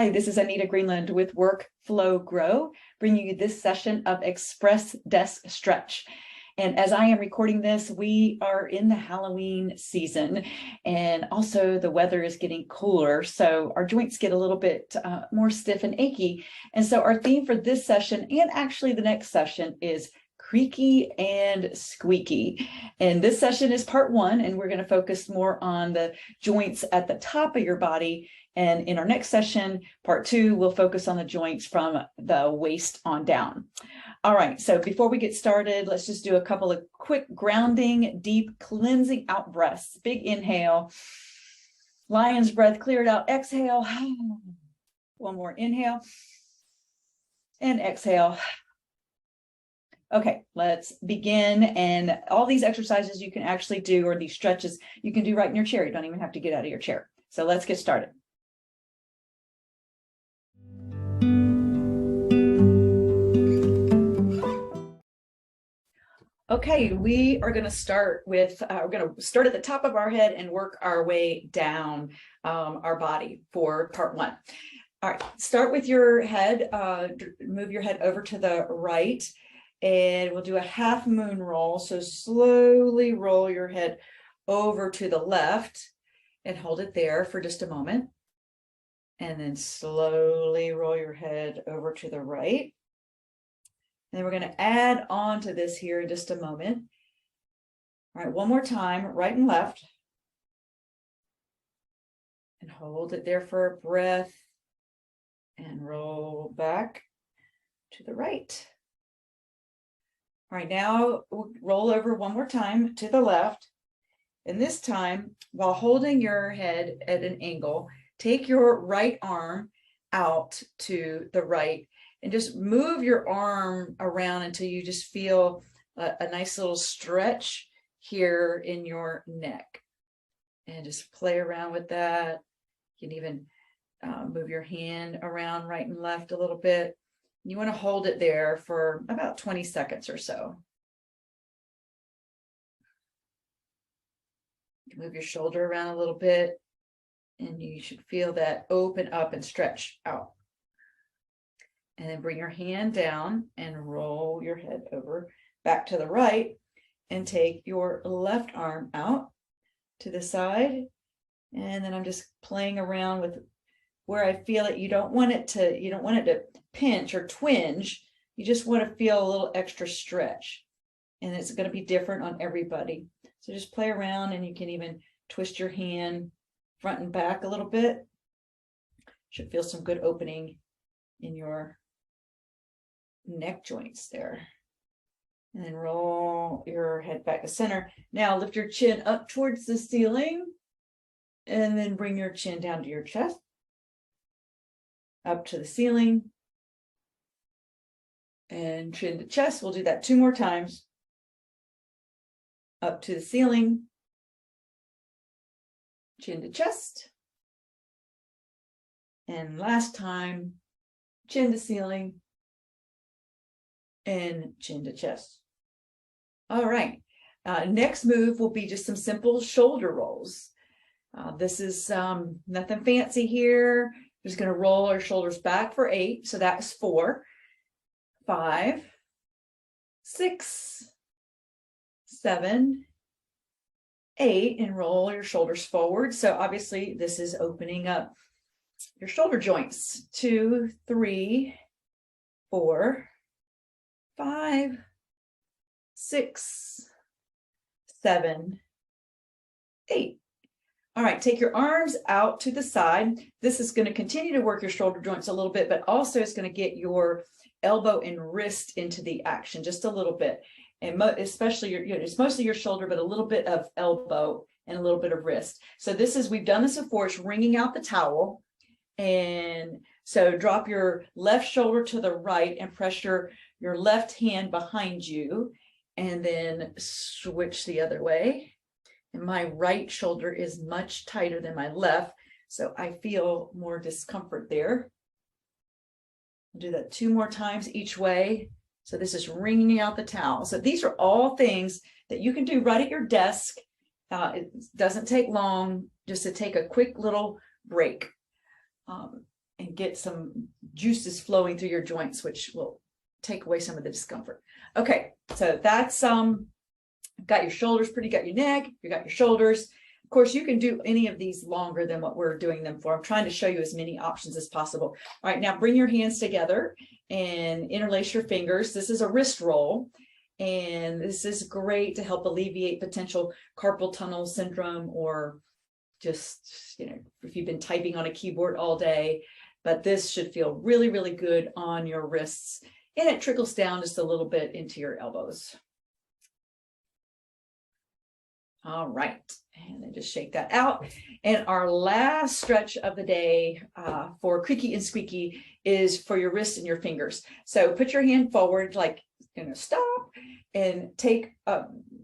Hi, this is Anita Greenland with Work, Flow, Grow, bringing you this session of Express Desk Stretch. And as I am recording this, we are in the Halloween season, and also the weather is getting cooler, so our joints get a little bit more stiff and achy. And so our theme for this session, and actually the next session, is creaky and squeaky. And this session is part one, and we're going to focus more on the joints at the top of your body. And in our next session, part two, we'll focus on the joints from the waist on down. All right, so before we get started, let's just do a couple of quick grounding, deep cleansing out breaths. Big inhale, lion's breath, clear it out, exhale. One more inhale and exhale. Okay, let's begin. And all these exercises you can actually do, or these stretches, you can do right in your chair. You don't even have to get out of your chair. So let's get started. Okay, we are going to start with, we're going to start at the top of our head and work our way down our body for part one. All right, start with your head, move your head over to the right, and we'll do a half moon roll. So slowly roll your head over to the left and hold it there for just a moment. And then slowly roll your head over to the right. And then we're going to add on to this here in just a moment. All right, one more time, right and left. And hold it there for a breath. And roll back to the right. All right, now we'll roll over one more time to the left. And this time, while holding your head at an angle, take your right arm out to the right. And just move your arm around until you just feel a nice little stretch here in your neck. And just play around with that. You can even move your hand around right and left a little bit. You want to hold it there for about 20 seconds or so. Move your shoulder around a little bit, and you should feel that open up and stretch out. And then bring your hand down and roll your head over back to the right, and take your left arm out to the side. And then I'm just playing around with where I feel it. You don't want it to pinch or twinge. You just want to feel a little extra stretch. And it's going to be different on everybody. So just play around, and you can even twist your hand front and back a little bit. Should feel some good opening in your neck joints there. And then roll your head back to center. Now lift your chin up towards the ceiling, and then bring your chin down to your chest, up to the ceiling, and chin to chest. We'll do that 2 more times. Up to the ceiling, chin to chest, and last time, chin to ceiling, and chin to chest. All right, next move will be just some simple shoulder rolls. This is nothing fancy here. We're just going to roll our shoulders back for 8. So that's 4, 5, 6, 7, 8, and roll your shoulders forward. So obviously this is opening up your shoulder joints. 2, 3, 4, 5, 6, 7, 8. All right, take your arms out to the side. This is going to continue to work your shoulder joints a little bit, but also it's going to get your elbow and wrist into the action just a little bit. And especially it's mostly your shoulder, but a little bit of elbow and a little bit of wrist. So we've done this before. It's wringing out the towel. And so drop your left shoulder to the right and press your left hand behind you, and then switch the other way. And my right shoulder is much tighter than my left, so I feel more discomfort there. I'll do that 2 more times each way. So this is wringing out the towel. So these are all things that you can do right at your desk. It doesn't take long, just to take a quick little break. and get some juices flowing through your joints, which will take away some of the discomfort. Okay, so that's got your shoulders pretty, got your neck, you got your shoulders. Of course, you can do any of these longer than what we're doing them for. I'm trying to show you as many options as possible. All right, now bring your hands together and interlace your fingers. This is a wrist roll, and this is great to help alleviate potential carpal tunnel syndrome, or just, you know, if you've been typing on a keyboard all day. But this should feel really, really good on your wrists, and it trickles down just a little bit into your elbows. All right, and then just shake that out. And our last stretch of the day for Creaky and Squeaky is for your wrists and your fingers. So put your hand forward, like, you know, stop, and take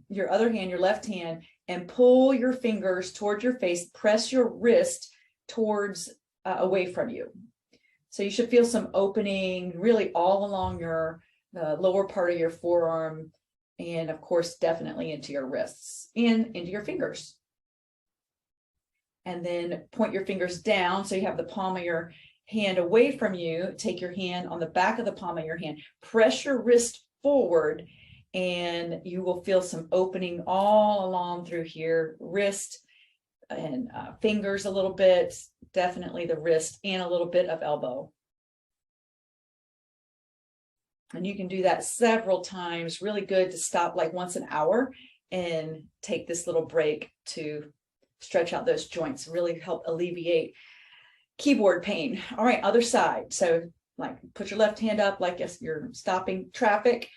your other hand, your left hand, and pull your fingers towards your face. Press your wrist towards away from you. So you should feel some opening really all along your lower part of your forearm, and of course, definitely into your wrists and into your fingers. And then point your fingers down so you have the palm of your hand away from you. Take your hand on the back of the palm of your hand. Press your wrist forward, and you will feel some opening all along through here, wrist and fingers a little bit, definitely the wrist, and a little bit of elbow. And you can do that several times. Really good to stop like once an hour and take this little break to stretch out those joints, really help alleviate keyboard pain. All right, other side. So like put your left hand up like you're stopping traffic,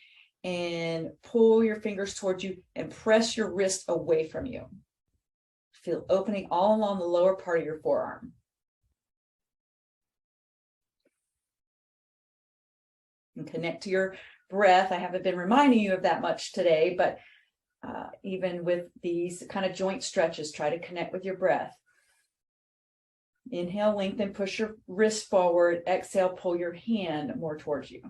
and pull your fingers towards you and press your wrist away from you. Feel opening all along the lower part of your forearm. And connect to your breath. I haven't been reminding you of that much today, but even with these kind of joint stretches, try to connect with your breath. Inhale, lengthen, push your wrist forward. Exhale, pull your hand more towards you.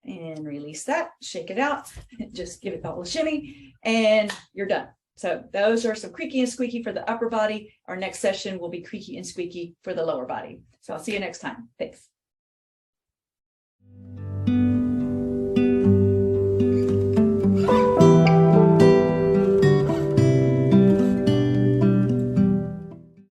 And release that, shake it out, just give it a little shimmy, and you're done. So those are some Creaky and Squeaky for the upper body. Our next session will be Creaky and Squeaky for the lower body. So I'll see you next time. Thanks.